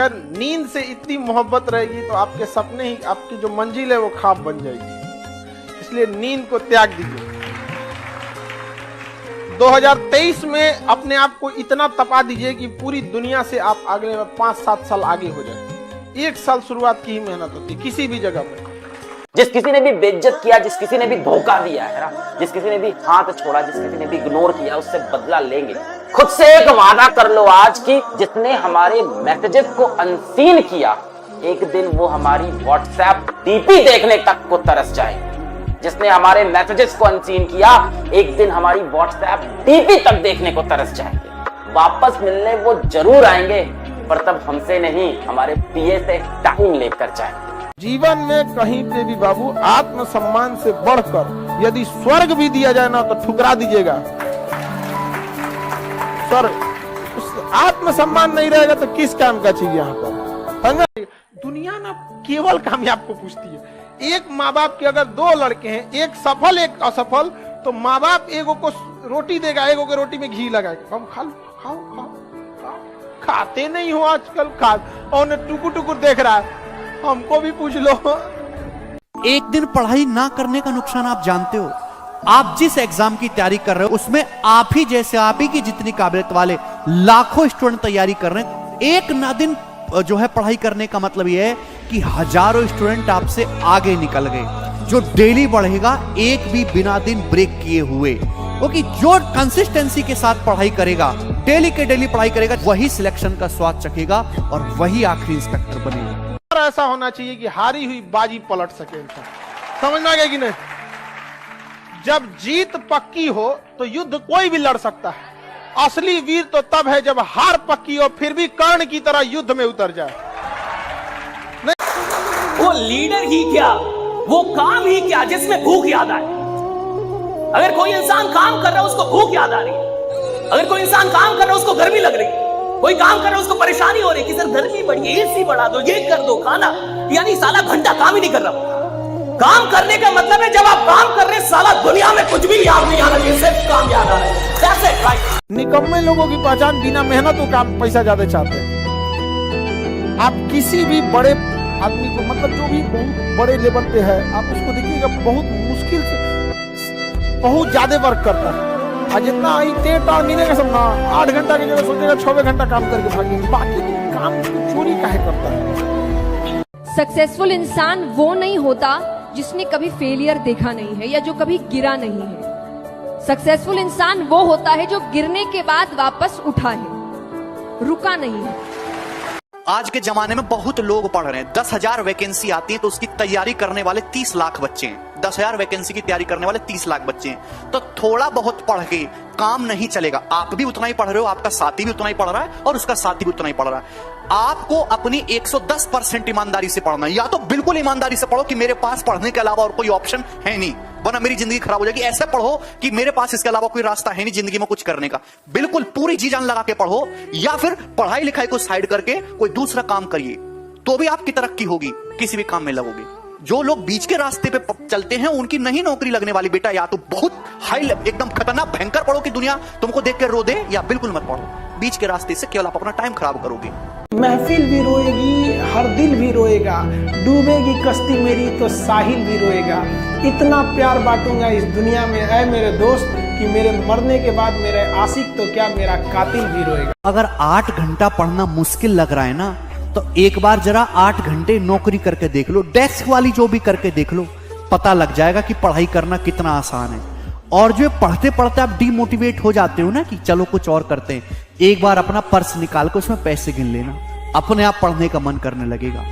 अगर नींद से इतनी मोहब्बत रहेगी तो आपके सपने ही, आपकी जो मंजिल है वो ख्वाब बन जाएगी। इसलिए नींद को त्याग दीजिए। 2023 में अपने आप को इतना तपा दीजिए कि पूरी दुनिया से आप अगले 5-7 साल आगे हो जाए। 1 साल शुरुआत की ही मेहनत होती है किसी भी जगह में। जिस किसी ने भी बेइज्जत किया, जिस किसी ने भी धोखा दिया है ना, जिस किसी ने भी हाथ छोड़ा, जिस किसी ने भी इग्नोर किया, उससे बदला लेंगे। खुद से एक वादा कर लो आज की, जिसने हमारे मैसेजेस को अनसीन किया, एक दिन वो हमारी व्हाट्सएप डीपी देखने तक को तरस जाएंगे। जिसने हमारे मैसेजेस को अनसीन किया, एक दिन हमारी व्हाट्सएप डीपी तक देखने को तरस जाएंगे। वापस मिलने वो जरूर आएंगे, पर तब हमसे नहीं, हमारे पीए से टाइम लेकर जाएंगे। जीवन में कहीं पे भी बाबू आत्मसम्मान से बढ़कर यदि स्वर्ग भी दिया जाए ना तो ठुकरा दीजिएगा। स्वर्ग, उस आत्मसम्मान नहीं रहेगा तो किस काम का चाहिए यहाँ पर। दुनिया ना केवल कामयाब को पूछती है। एक माँ बाप के अगर 2 लड़के हैं, एक सफल एक असफल, तो माँ बाप एगो को रोटी देगा, एगो के रोटी में घी लगाएगा। हम खाओ खाओ खाओ, खाते नहीं हो आजकल। खा और टुकुर टुकुर देख रहा है, हमको भी पूछ लो। एक दिन पढ़ाई ना करने का नुकसान आप जानते हो। आप जिस एग्जाम की तैयारी कर रहे हो उसमें आप ही जैसे, आप ही की जितनी काबिलियत वाले लाखों स्टूडेंट तैयारी कर रहे हैं। एक ना दिन जो है पढ़ाई करने का मतलब यह है कि हजारों स्टूडेंट आपसे आगे निकल गए। जो डेली बढ़ेगा एक भी बिना दिन ब्रेक किए हुए, क्योंकि जो कंसिस्टेंसी के साथ पढ़ाई करेगा, डेली के डेली पढ़ाई करेगा, वही सिलेक्शन का स्वाद चखेगा और वही आखिरी इंस्पेक्टर बनेगा। ऐसा होना चाहिए कि हारी हुई बाजी पलट सके इंसान। समझ में आ गया कि नहीं? जब जीत पक्की हो तो युद्ध कोई भी लड़ सकता है। असली वीर तो तब है जब हार पक्की हो फिर भी कर्ण की तरह युद्ध में उतर जाए। वो लीडर ही क्या, वो काम ही क्या जिसमें भूख याद आए। अगर कोई इंसान काम कर रहा है उसको भूख याद आ रही है, अगर कोई इंसान काम कर रहा है उसको गर्मी लग रही है, कोई काम कर रहा है उसको परेशानी हो रही है कि सर गर्मी बढ़ी है, एसी बढ़ा दो, ये कर दो, खाना, यानी साला घंटा काम ही नहीं कर रहा। काम करने का मतलब है जब आप काम कर रहे हैं, साला दुनिया में कुछ भी याद नहीं आना चाहिए, सिर्फ काम याद आ रहा है। That's it, right? निकम्मे लोगों की पहचान बिना मेहनत को काम पैसा ज्यादा चाहते हैं। आप किसी भी बड़े आदमी को, मतलब जो भी बहुत बड़े लेवल पे है, आप उसको देखिएगा बहुत मुश्किल से बहुत ज्यादा वर्क करता है। और जितना तेज मिलेगा सब ना 8 घंटा की जगह सोचेगा 6 घंटा काम करके भागेंगे। बाकी काम चोरी काहे करता है? सक्सेसफुल इंसान वो नहीं होता जिसने कभी फेलियर देखा नहीं है या जो कभी गिरा नहीं है। सक्सेसफुल इंसान वो होता है जो गिरने के बाद वापस उठा है, रुका नहीं है। आज के जमाने में बहुत लोग पढ़ रहे हैं। 10,000 वैकेंसी आती है तो उसकी तैयारी करने वाले 30 लाख बच्चे हैं। 10,000 वैकेंसी की तैयारी करने वाले 30 लाख बच्चे हैं। तो थोड़ा बहुत पढ़ के काम नहीं चलेगा। आप भी उतना ही पढ़ रहे हो, आपका साथी भी उतना ही पढ़ रहा है और उसका साथी भी उतना ही पढ़ रहा है। आपको अपनी 110% ईमानदारी से पढ़ना है। या तो बिल्कुल ईमानदारी से पढ़ो कि मेरे पास पढ़ने के अलावा और कोई ऑप्शन है नहीं, वरना मेरी जिंदगी खराब हो जाएगी। ऐसे पढ़ो कि मेरे पास इसके अलावा कोई रास्ता है नहीं जिंदगी में कुछ करने का। बिल्कुल पूरी जी जान लगा के पढ़ो, या फिर पढ़ाई लिखाई को साइड करके कोई दूसरा काम करिए, तो भी आपकी तरक्की होगी, किसी भी काम में लगोगे। जो लोग बीच के रास्ते पे चलते हैं उनकी नहीं नौकरी लगने वाली। बेटा या तो बहुत हाई एकदम खतरनाक भयंकर पढ़ो कि दुनिया तुमको देख के रो दे, या बिल्कुल मत पढ़ो। बीच के रास्ते से केवल आप अपना टाइम खराब करोगे। महफिल भी रोएगी, हर दिल भी रोएगा, डूबेगी कश्ती मेरी तो साहिल भी रोएगा। इतना प्यार बांटूंगा इस दुनिया में ऐ मेरे दोस्त कि मेरे मरने के बाद मेरे आशिक तो क्या मेरा कातिल भी रोएगा। अगर 8 घंटा पढ़ना मुश्किल लग रहा है ना, तो एक बार जरा 8 घंटे नौकरी करके देख लो, डेस्क वाली जो भी करके देख लो, पता लग जाएगा कि पढ़ाई करना कितना आसान है। और जो पढ़ते पढ़ते आप डीमोटिवेट हो जाते हो ना कि चलो कुछ और करते हैं, एक बार अपना पर्स निकाल कर उसमें पैसे गिन लेना, अपने आप पढ़ने का मन करने लगेगा।